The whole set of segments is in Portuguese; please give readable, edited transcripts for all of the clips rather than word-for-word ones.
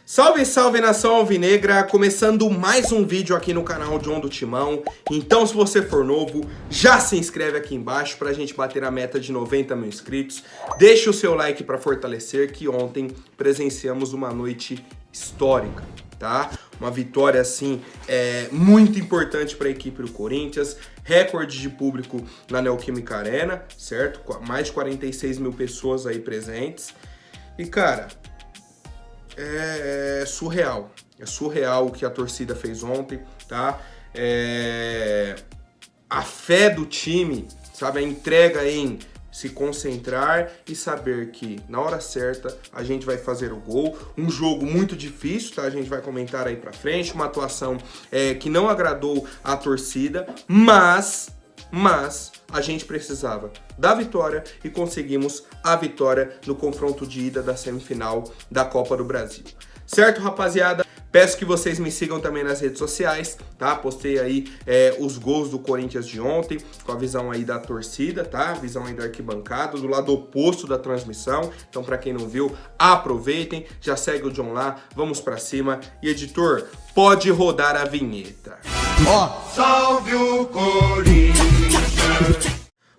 Salve, salve nação alvinegra, começando mais um vídeo aqui no canal John do Timão. Então se você for novo, já se inscreve aqui embaixo pra gente bater a meta de 90 mil inscritos. Deixa o seu like pra fortalecer, que ontem presenciamos uma noite histórica, tá? Uma vitória assim, muito importante para a equipe do Corinthians, recorde de público na Neoquímica Arena, certo? Mais de 46 mil pessoas aí presentes. E cara, é surreal o que a torcida fez ontem, tá? A fé do time, sabe? A entrega em se concentrar e saber que na hora certa a gente vai fazer o gol. Um jogo muito difícil, tá? A gente vai comentar aí pra frente, uma atuação que não agradou a torcida, mas a gente precisava da vitória e conseguimos a vitória no confronto de ida da semifinal da Copa do Brasil. Certo, rapaziada? Peço que vocês me sigam também nas redes sociais, tá? Postei aí os gols do Corinthians de ontem, com a visão aí da torcida, tá? Visão aí da arquibancada, do lado oposto da transmissão. Então, pra quem não viu, aproveitem, já segue o John lá, vamos pra cima. E, editor, pode rodar a vinheta. Ó, salve o Corinthians!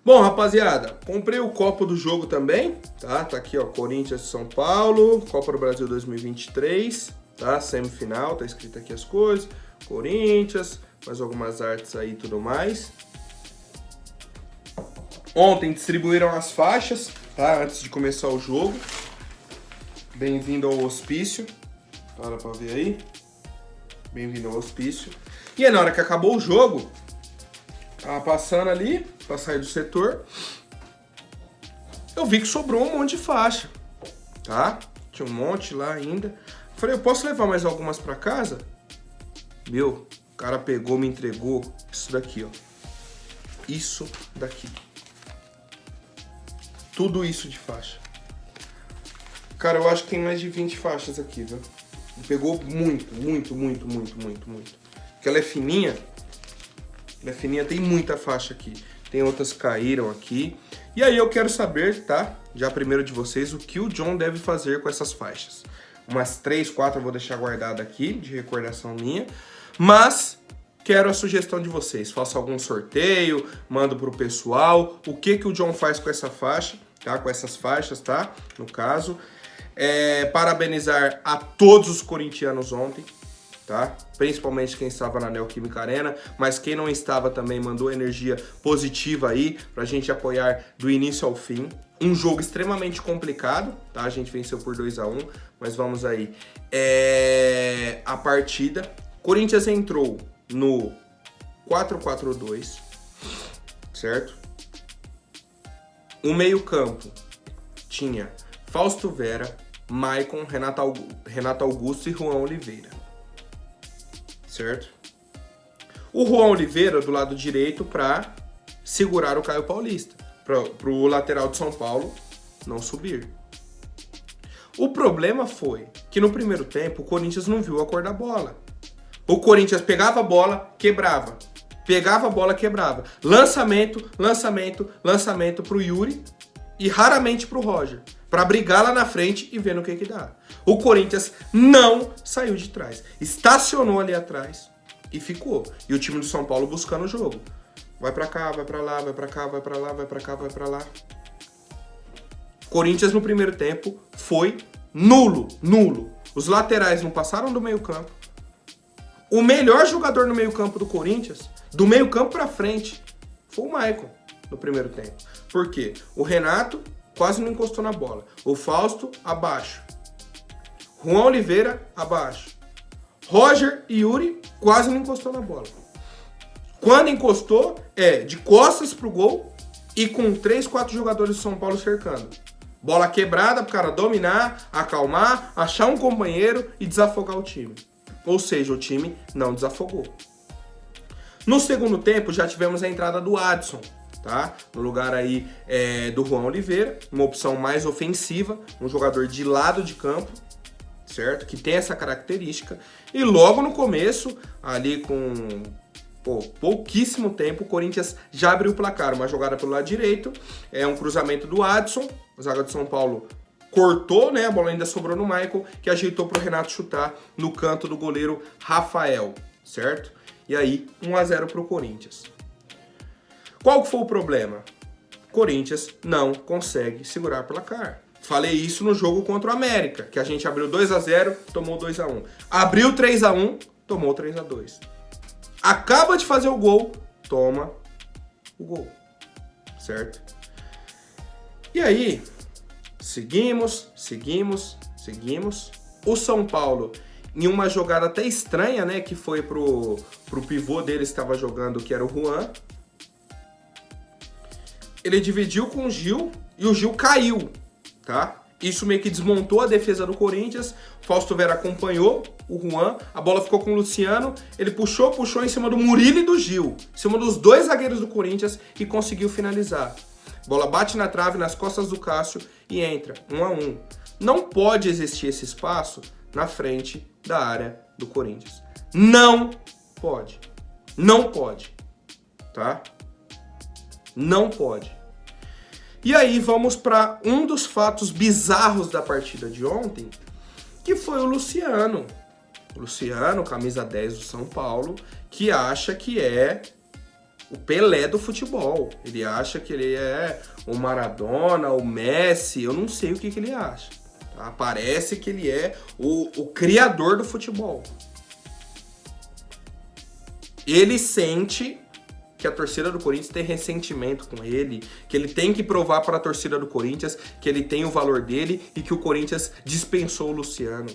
Bom, rapaziada, comprei o copo do jogo também, tá? Tá aqui, ó, Corinthians São Paulo, Copa do Brasil 2023, tá? Semifinal, tá escrito aqui as coisas, Corinthians, mais algumas artes aí e tudo mais. Ontem distribuíram as faixas, tá? Antes de começar o jogo. Bem-vindo ao hospício, dá pra ver aí? Bem-vindo ao hospício. E aí, na hora que acabou o jogo, tava passando ali, pra sair do setor, eu vi que sobrou um monte de faixa, tá? Tinha um monte lá ainda. Falei, eu posso levar mais algumas pra casa? Meu, o cara pegou, me entregou isso daqui, ó. Isso daqui. Tudo isso de faixa. Cara, eu acho que tem mais de 20 faixas aqui, viu? Pegou muito. Porque ela é fininha. Ela é fininha, tem muita faixa aqui. Tem outras que caíram aqui. E aí eu quero saber, tá? Já primeiro de vocês, o que o John deve fazer com essas faixas. Umas 3, 4 eu vou deixar guardada aqui, de recordação minha. Mas quero a sugestão de vocês. Faço algum sorteio, mando pro pessoal. O que o John faz com essa faixa, tá? Com essas faixas, tá? No caso. Parabenizar a todos os corintianos ontem, tá? Principalmente quem estava na Neoquímica Arena, mas quem não estava também mandou energia positiva aí pra gente apoiar do início ao fim. Um jogo extremamente complicado, tá? A gente venceu por 2-1, mas vamos aí. A partida. Corinthians entrou no 4-4-2, certo? O meio-campo tinha Fausto Vera, Maicon, Renato Augusto e Juan Oliveira. Certo? O Juan Oliveira do lado direito para segurar o Caio Paulista, para o lateral de São Paulo não subir. O problema foi que no primeiro tempo o Corinthians não viu a cor da bola. O Corinthians pegava a bola, quebrava. Pegava a bola, quebrava. Lançamento para o Yuri e raramente para o Roger, para brigar lá na frente e ver no que dá. O Corinthians não saiu de trás. Estacionou ali atrás e ficou. E o time do São Paulo buscando o jogo. Vai pra cá, vai pra lá, vai pra cá, vai pra lá, vai pra cá, vai pra lá. Corinthians no primeiro tempo foi nulo. Os laterais não passaram do meio campo. O melhor jogador no meio campo do Corinthians, do meio campo pra frente, foi o Maicon no primeiro tempo. Por quê? O Renato quase não encostou na bola. O Fausto, abaixo. Juan Oliveira, abaixo. Roger e Yuri quase não encostou na bola. Quando encostou, de costas pro gol e com 3, 4 jogadores de São Paulo cercando. Bola quebrada pro cara dominar, acalmar, achar um companheiro e desafogar o time. Ou seja, o time não desafogou. No segundo tempo, já tivemos a entrada do Adson, tá? No lugar aí do Juan Oliveira, uma opção mais ofensiva, um jogador de lado de campo, certo? Que tem essa característica. E logo no começo, ali com pouquíssimo tempo, o Corinthians já abriu o placar. Uma jogada pelo lado direito, um cruzamento do Adson, a zaga de São Paulo cortou, né? A bola ainda sobrou no Michael, que ajeitou pro Renato chutar no canto do goleiro Rafael, certo? E aí, 1-0 pro Corinthians. Qual que foi o problema? Corinthians não consegue segurar o placar. Falei isso no jogo contra o América, que a gente abriu 2-0, tomou 2-1. Abriu 3-1, tomou 3-2. Acaba de fazer o gol, toma o gol, certo? E aí, seguimos. O São Paulo, em uma jogada até estranha, né, que foi pro pivô deles que estava jogando, que era o Juan. Ele dividiu com o Gil e o Gil caiu, tá? Isso meio que desmontou a defesa do Corinthians. Fausto Vera acompanhou o Juan, a bola ficou com o Luciano, ele puxou em cima do Murilo e do Gil, em cima dos dois zagueiros do Corinthians e conseguiu finalizar. A bola bate na trave, nas costas do Cássio e entra, 1-1. Não pode existir esse espaço na frente da área do Corinthians. Não pode. Não pode, tá? Não pode. E aí vamos para um dos fatos bizarros da partida de ontem, que foi o Luciano. O Luciano, camisa 10 do São Paulo, que acha que é o Pelé do futebol. Ele acha que ele é o Maradona, o Messi, eu não sei o que ele acha. Tá? Parece que ele é o criador do futebol. Ele sente que a torcida do Corinthians tem ressentimento com ele, que ele tem que provar para a torcida do Corinthians que ele tem o valor dele e que o Corinthians dispensou o Luciano.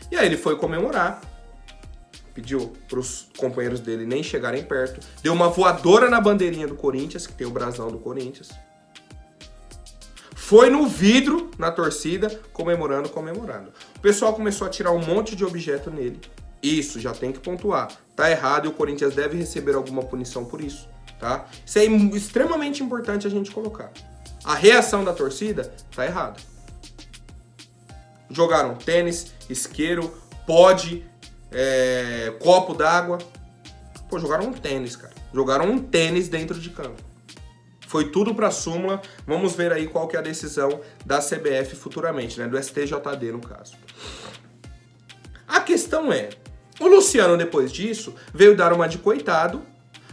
E aí ele foi comemorar, pediu para os companheiros dele nem chegarem perto, deu uma voadora na bandeirinha do Corinthians, que tem o brasão do Corinthians, foi no vidro, na torcida, comemorando. O pessoal começou a tirar um monte de objeto nele. Isso, já tem que pontuar. Tá errado e o Corinthians deve receber alguma punição por isso, tá? Isso é extremamente importante a gente colocar. A reação da torcida tá errada. Jogaram tênis, isqueiro, pod, copo d'água. Pô, jogaram um tênis, cara. Jogaram um tênis dentro de campo. Foi tudo pra súmula. Vamos ver aí qual que é a decisão da CBF futuramente, né? Do STJD, no caso. A questão é, o Luciano, depois disso, veio dar uma de coitado.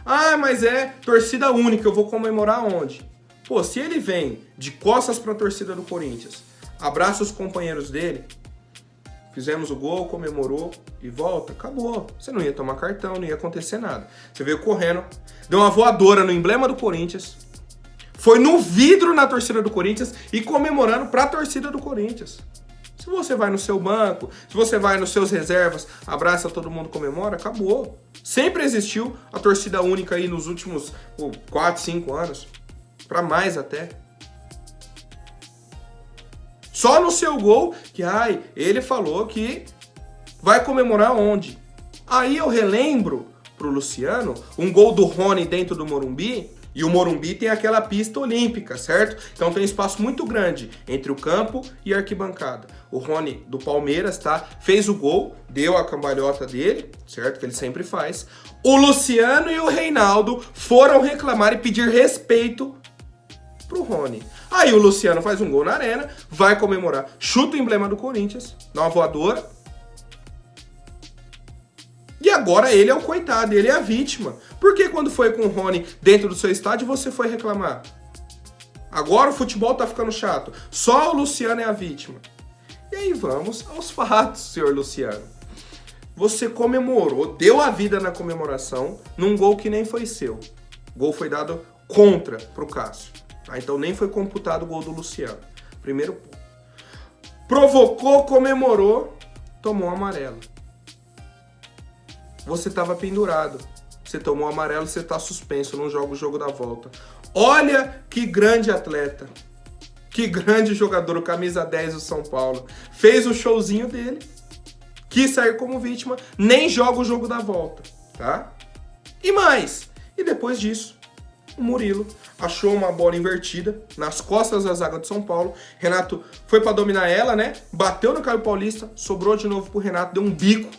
Ah, mas é torcida única, eu vou comemorar onde? Pô, se ele vem de costas pra torcida do Corinthians, abraça os companheiros dele, fizemos o gol, comemorou e volta, acabou. Você não ia tomar cartão, não ia acontecer nada. Você veio correndo, deu uma voadora no emblema do Corinthians, foi no vidro na torcida do Corinthians e comemorando pra torcida do Corinthians. Se você vai no seu banco, se você vai nos seus reservas, abraça todo mundo, comemora, acabou. Sempre existiu a torcida única aí nos últimos 4, 5 anos. Pra mais até. Só no seu gol que, ele falou que vai comemorar onde? Aí eu relembro pro Luciano um gol do Rony dentro do Morumbi. E o Morumbi tem aquela pista olímpica, certo? Então tem um espaço muito grande entre o campo e a arquibancada. O Rony do Palmeiras, tá? Fez o gol, deu a cambalhota dele, certo? Que ele sempre faz. O Luciano e o Reinaldo foram reclamar e pedir respeito pro Rony. Aí o Luciano faz um gol na arena, vai comemorar, chuta o emblema do Corinthians, dá uma voadora. E agora ele é o coitado, ele é a vítima. Por que quando foi com o Rony dentro do seu estádio você foi reclamar? Agora o futebol tá ficando chato. Só o Luciano é a vítima. E aí vamos aos fatos, senhor Luciano. Você comemorou, deu a vida na comemoração num gol que nem foi seu. O gol foi dado contra pro Cássio. Tá? Então nem foi computado o gol do Luciano. Primeiro ponto. Provocou, comemorou, tomou amarelo. Você estava pendurado. Você tomou amarelo, você está suspenso, não joga o jogo da volta. Olha que grande atleta. Que grande jogador, o camisa 10 do São Paulo. Fez o showzinho dele. Quis sair como vítima, nem joga o jogo da volta, tá? E mais. E depois disso, o Murilo achou uma bola invertida nas costas da zaga do São Paulo. Renato foi para dominar ela, né? Bateu no Caio Paulista, sobrou de novo pro Renato, deu um bico.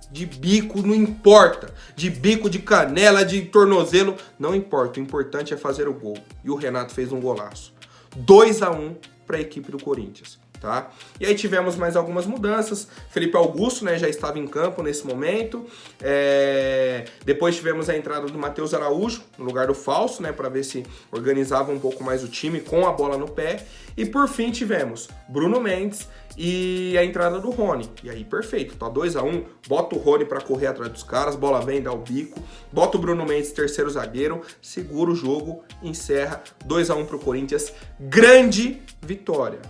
De bico, não importa. De bico, de canela, de tornozelo, não importa. O importante é fazer o gol. E o Renato fez um golaço. 2-1 para a equipe do Corinthians. Tá? E aí tivemos mais algumas mudanças. Felipe Augusto, né, já estava em campo nesse momento. Depois tivemos a entrada do Matheus Araújo no lugar do Falso, né, para ver se organizava um pouco mais o time com a bola no pé. E por fim tivemos Bruno Mendes e a entrada do Rony. E aí perfeito, tá 2-1, bota o Rony para correr atrás dos caras, bola vem, dá o bico, bota o Bruno Mendes, terceiro zagueiro, segura o jogo, encerra 2-1 pro Corinthians. Grande vitória.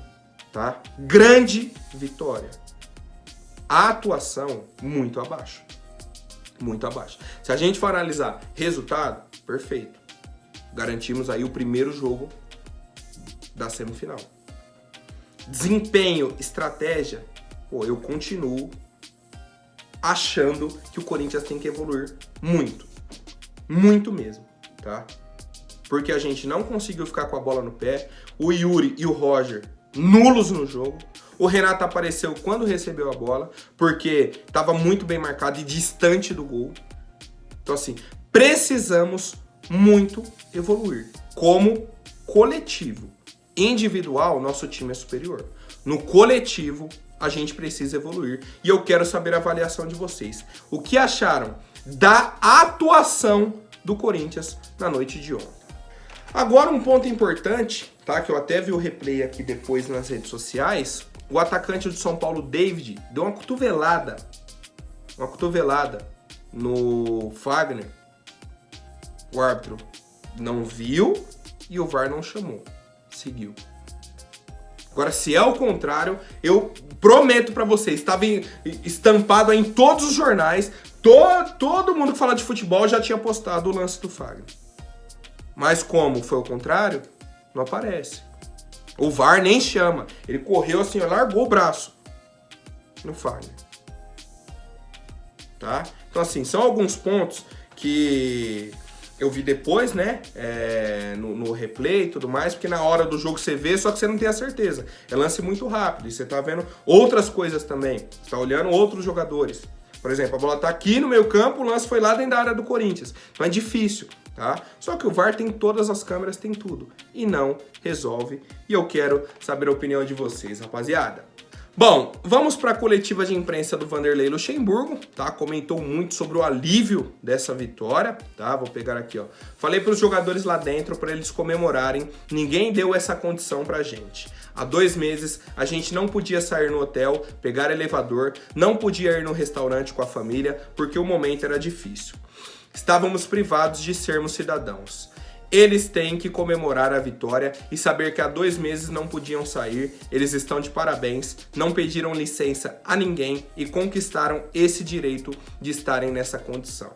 Tá? Grande vitória. A atuação, muito abaixo. Muito abaixo. Se a gente for analisar resultado, perfeito. Garantimos aí o primeiro jogo da semifinal. Desempenho, estratégia, eu continuo achando que o Corinthians tem que evoluir muito. Muito mesmo, tá? Porque a gente não conseguiu ficar com a bola no pé. O Yuri e o Roger nulos no jogo. O Renato apareceu quando recebeu a bola, porque estava muito bem marcado e distante do gol. Então, assim, precisamos muito evoluir como coletivo. Individual, nosso time é superior. No coletivo, a gente precisa evoluir. E eu quero saber a avaliação de vocês. O que acharam da atuação do Corinthians na noite de ontem? Agora um ponto importante, tá? Que eu até vi o replay aqui depois nas redes sociais. O atacante do São Paulo, David, deu uma cotovelada no Fagner. O árbitro não viu e o VAR não chamou. Seguiu. Agora, se é o contrário, eu prometo pra vocês, estava estampado em todos os jornais, todo mundo que fala de futebol já tinha postado o lance do Fagner. Mas como foi o contrário, não aparece. O VAR nem chama. Ele correu assim, largou o braço no Fagner. Tá? Então assim, são alguns pontos que eu vi depois, né? No replay e tudo mais, porque na hora do jogo você vê, só que você não tem a certeza. É lance muito rápido e você tá vendo outras coisas também. Você tá olhando outros jogadores. Por exemplo, a bola tá aqui no meio campo, o lance foi lá dentro da área do Corinthians. Então é difícil. Tá? Só que o VAR tem todas as câmeras, tem tudo. E não resolve. E eu quero saber a opinião de vocês, rapaziada. Bom, vamos para a coletiva de imprensa do Vanderlei Luxemburgo, tá? Comentou muito sobre o alívio dessa vitória, tá? Vou pegar aqui, ó. Falei para os jogadores lá dentro para eles comemorarem. Ninguém deu essa condição pra gente. Há 2 meses a gente não podia sair no hotel, pegar elevador, não podia ir no restaurante com a família, porque o momento era difícil. Estávamos privados de sermos cidadãos. Eles têm que comemorar a vitória e saber que há 2 meses não podiam sair. Eles estão de parabéns, não pediram licença a ninguém e conquistaram esse direito de estarem nessa condição.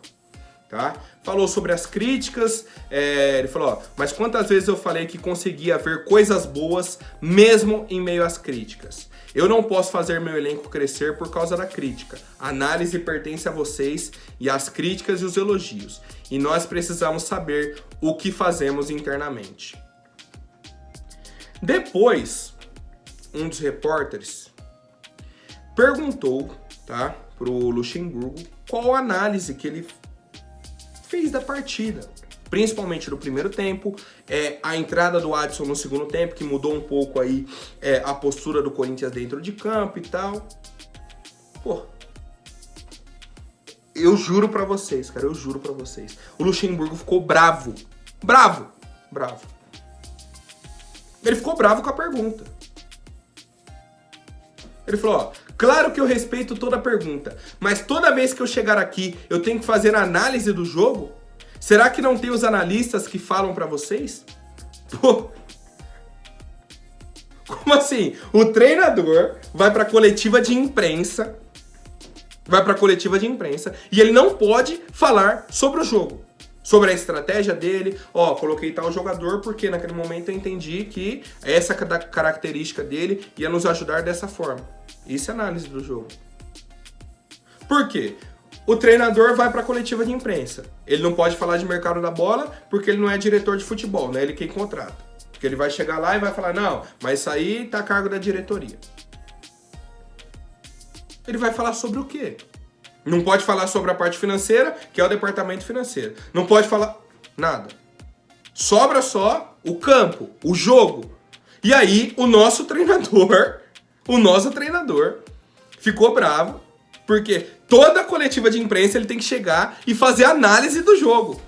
Tá? Falou sobre as críticas, ele falou, mas quantas vezes eu falei que conseguia ver coisas boas mesmo em meio às críticas? Eu não posso fazer meu elenco crescer por causa da crítica. A análise pertence a vocês e as críticas e os elogios. E nós precisamos saber o que fazemos internamente. Depois, um dos repórteres perguntou, tá, pro Luxemburgo qual a análise que ele fez da partida. Principalmente no primeiro tempo, a entrada do Adson no segundo tempo, que mudou um pouco aí a postura do Corinthians dentro de campo e tal. Pô, eu juro pra vocês, cara, eu juro pra vocês. O Luxemburgo ficou bravo. Bravo. Ele ficou bravo com a pergunta. Ele falou, ó, claro que eu respeito toda a pergunta, mas toda vez que eu chegar aqui, eu tenho que fazer a análise do jogo? Será que não tem os analistas que falam pra vocês? Pô, como assim? O treinador vai pra coletiva de imprensa, e ele não pode falar sobre o jogo, sobre a estratégia dele. Ó, coloquei tal jogador porque naquele momento eu entendi que essa característica dele ia nos ajudar dessa forma. Isso é análise do jogo. Por quê? O treinador vai para a coletiva de imprensa. Ele não pode falar de mercado da bola porque ele não é diretor de futebol, não é ele quem contrata. Porque ele vai chegar lá e vai falar, não, mas isso aí tá a cargo da diretoria. Ele vai falar sobre o quê? Não pode falar sobre a parte financeira, que é o departamento financeiro. Não pode falar nada. Sobra só o campo, o jogo. E aí, o nosso treinador ficou bravo, porque toda coletiva de imprensa ele tem que chegar e fazer análise do jogo.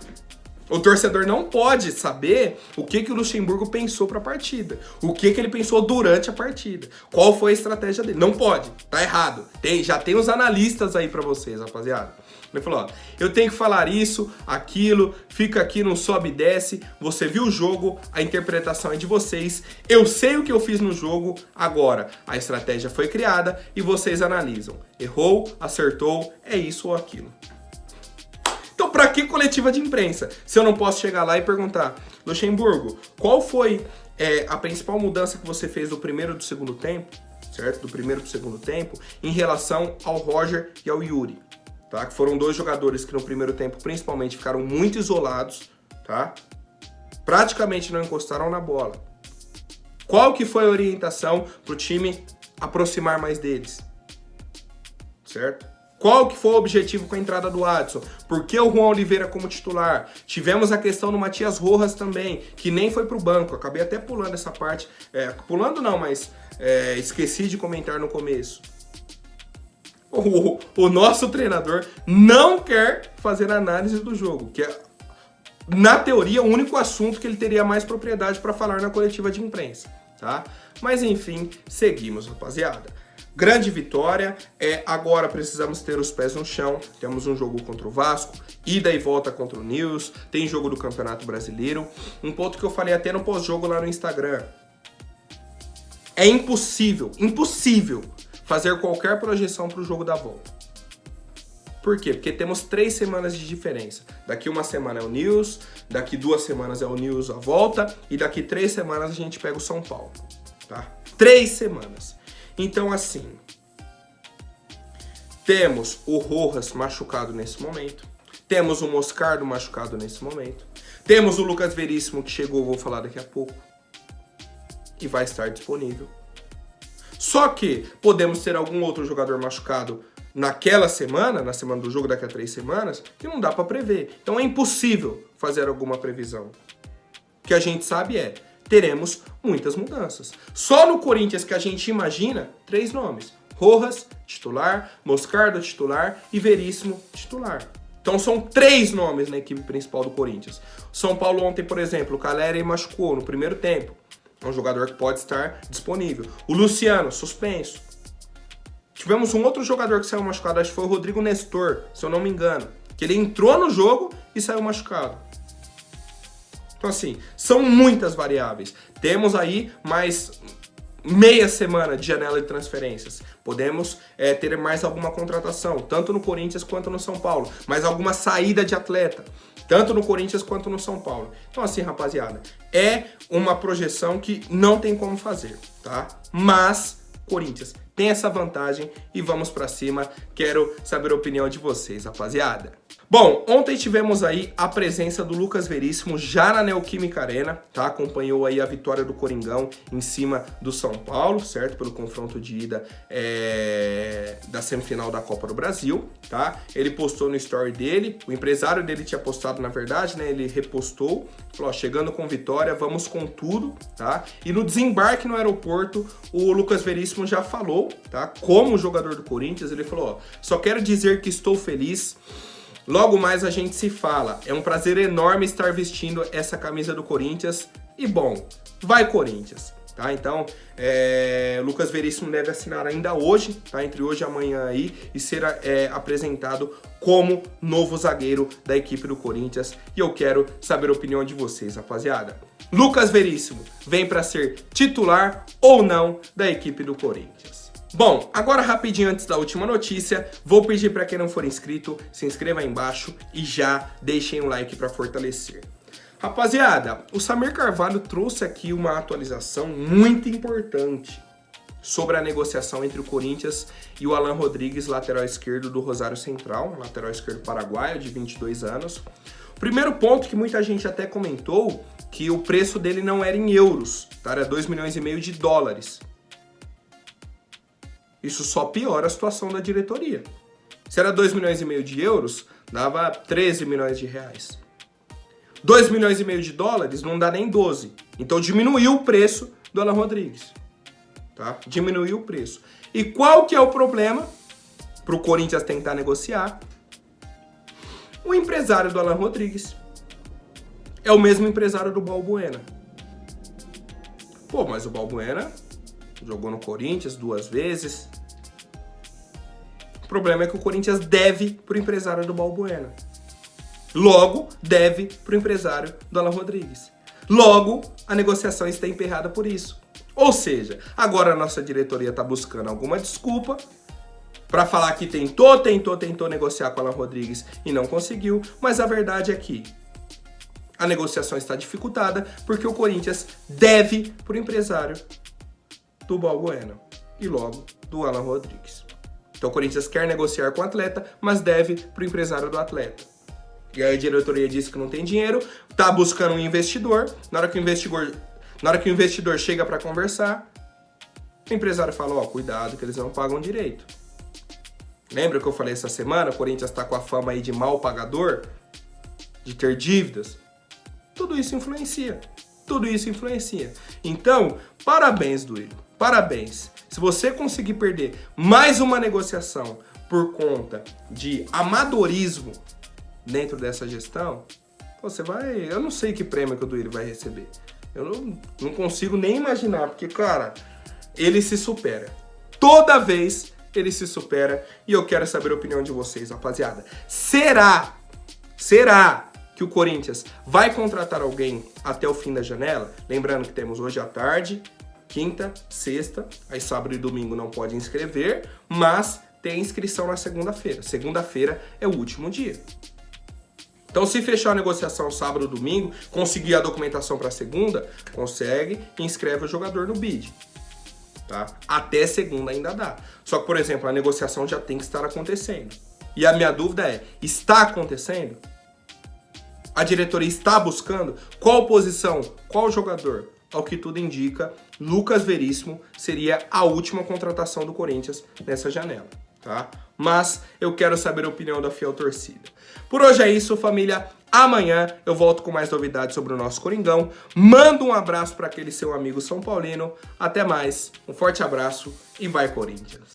O torcedor não pode saber o que o Luxemburgo pensou para a partida, o que ele pensou durante a partida, qual foi a estratégia dele. Não pode, tá errado. Já tem os analistas aí para vocês, rapaziada. Ele falou, ó, eu tenho que falar isso, aquilo, fica aqui, não sobe e desce, você viu o jogo, a interpretação é de vocês, eu sei o que eu fiz no jogo, agora a estratégia foi criada e vocês analisam. Errou, acertou, é isso ou aquilo. Então, pra que coletiva de imprensa? Se eu não posso chegar lá e perguntar, Luxemburgo, qual foi a principal mudança que você fez do primeiro e do segundo tempo, certo? Do primeiro pro segundo tempo, em relação ao Roger e ao Yuri, tá? Que foram dois jogadores que no primeiro tempo, principalmente, ficaram muito isolados, tá? Praticamente não encostaram na bola. Qual que foi a orientação pro time aproximar mais deles? Certo? Qual que foi o objetivo com a entrada do Adson? Por que o Juan Oliveira como titular? Tivemos a questão do Matias Rojas também, que nem foi pro banco. Acabei até pulando essa parte. Pulando não, mas esqueci de comentar no começo. O nosso treinador não quer fazer análise do jogo, que é, na teoria, o único assunto que ele teria mais propriedade para falar na coletiva de imprensa, tá? Mas enfim, seguimos, rapaziada. Grande vitória, agora precisamos ter os pés no chão, temos um jogo contra o Vasco, ida e volta contra o Nils, tem jogo do Campeonato Brasileiro, um ponto que eu falei até no pós-jogo lá no Instagram, é impossível fazer qualquer projeção para o jogo da volta. Por quê? Porque temos 3 semanas de diferença, daqui uma semana é o Nils, daqui 2 semanas é o Nils a volta, e daqui 3 semanas a gente pega o São Paulo, tá? 3 semanas. Então, assim, temos o Rojas machucado nesse momento, temos o Moscardo machucado nesse momento, temos o Lucas Veríssimo que chegou, vou falar daqui a pouco, e vai estar disponível. Só que podemos ter algum outro jogador machucado naquela semana, na semana do jogo daqui a 3 semanas, que não dá para prever. Então é impossível fazer alguma previsão. O que a gente sabe teremos muitas mudanças. Só no Corinthians que a gente imagina 3 nomes. Rojas, titular, Moscardo, titular e Veríssimo, titular. Então são 3 nomes na equipe principal do Corinthians. São Paulo ontem, por exemplo, o Caleri machucou no primeiro tempo. É um jogador que pode estar disponível. O Luciano, suspenso. Tivemos um outro jogador que saiu machucado, acho que foi o Rodrigo Nestor, se eu não me engano. Que ele entrou no jogo e saiu machucado. Então, assim, são muitas variáveis. Temos aí mais meia semana de janela de transferências. Podemos ter mais alguma contratação, tanto no Corinthians quanto no São Paulo. Mais alguma saída de atleta, tanto no Corinthians quanto no São Paulo. Então, assim, rapaziada, é uma projeção que não tem como fazer, tá? Mas, Corinthians tem essa vantagem e vamos pra cima. Quero saber a opinião de vocês, rapaziada. Bom, ontem tivemos aí a presença do Lucas Veríssimo já na Neoquímica Arena, tá? Acompanhou aí a vitória do Coringão em cima do São Paulo, certo? Pelo confronto de ida da semifinal da Copa do Brasil, tá? Ele postou no story dele, o empresário dele tinha postado, na verdade, né? Ele repostou, falou, ó, chegando com vitória, vamos com tudo, tá? E no desembarque no aeroporto, o Lucas Veríssimo já falou, tá? Como jogador do Corinthians, ele falou, ó, só quero dizer que estou feliz. Logo mais a gente se fala. É um prazer enorme estar vestindo essa camisa do Corinthians. E bom, vai Corinthians, tá? Então, Lucas Veríssimo deve assinar ainda hoje, tá? Entre hoje e amanhã aí, e ser apresentado como novo zagueiro da equipe do Corinthians. E eu quero saber a opinião de vocês, rapaziada. Lucas Veríssimo vem para ser titular ou não da equipe do Corinthians? Bom, agora rapidinho antes da última notícia, vou pedir para quem não for inscrito, se inscreva aí embaixo e já deixem um like para fortalecer. Rapaziada, o Samir Carvalho trouxe aqui uma atualização muito importante sobre a negociação entre o Corinthians e o Alan Rodrigues, lateral esquerdo do Rosário Central, lateral esquerdo paraguaio de 22 anos. Primeiro ponto que muita gente até comentou, que o preço dele não era em euros, tá? Era 2,5 milhões de dólares. Isso só piora a situação da diretoria. Se era 2,5 milhões de euros, dava 13 milhões de reais. 2,5 milhões de dólares não dá nem 12. Então diminuiu o preço do Alan Rodrigues, tá? Diminuiu o preço. E qual que é o problema pro Corinthians tentar negociar? O empresário do Alan Rodrigues é o mesmo empresário do Balbuena. Pô, mas o Balbuena jogou no Corinthians 2 vezes. O problema é que o Corinthians deve pro empresário do Balbuena. Logo, deve pro empresário do Alan Rodrigues. Logo, a negociação está emperrada por isso. Ou seja, agora a nossa diretoria está buscando alguma desculpa para falar que tentou negociar com o Alan Rodrigues e não conseguiu, mas a verdade é que a negociação está dificultada porque o Corinthians deve pro empresário do Balbuena e logo do Alan Rodrigues. Então o Corinthians quer negociar com o atleta, mas deve pro empresário do atleta. E aí a diretoria disse que não tem dinheiro, tá buscando um investidor. Na hora que o investidor chega para conversar, o empresário fala, ó, cuidado que eles não pagam direito. Lembra que eu falei essa semana? O Corinthians tá com a fama aí de mal pagador, de ter dívidas. Tudo isso influencia. Tudo isso influencia. Então, parabéns, Duílio. Parabéns. Se você conseguir perder mais uma negociação por conta de amadorismo dentro dessa gestão, você vai... Eu não sei que prêmio que o Duílio vai receber. Eu não consigo nem imaginar, porque, cara, ele se supera. Toda vez ele se supera e eu quero saber a opinião de vocês, rapaziada. Será que o Corinthians vai contratar alguém até o fim da janela? Lembrando que temos hoje à tarde, quinta, sexta, aí sábado e domingo não pode inscrever, mas tem inscrição na segunda-feira. Segunda-feira é o último dia. Então, se fechar a negociação sábado ou domingo, conseguir a documentação para segunda, consegue e inscreve o jogador no bid. Tá? Até segunda ainda dá. Só que, por exemplo, a negociação já tem que estar acontecendo. E a minha dúvida é, está acontecendo? A diretoria está buscando? Qual posição? Qual jogador? Ao que tudo indica, Lucas Veríssimo seria a última contratação do Corinthians nessa janela. Tá? Mas eu quero saber a opinião da fiel torcida. Por hoje é isso, família. Amanhã eu volto com mais novidades sobre o nosso Coringão. Manda um abraço para aquele seu amigo São Paulino. Até mais, um forte abraço e vai Corinthians!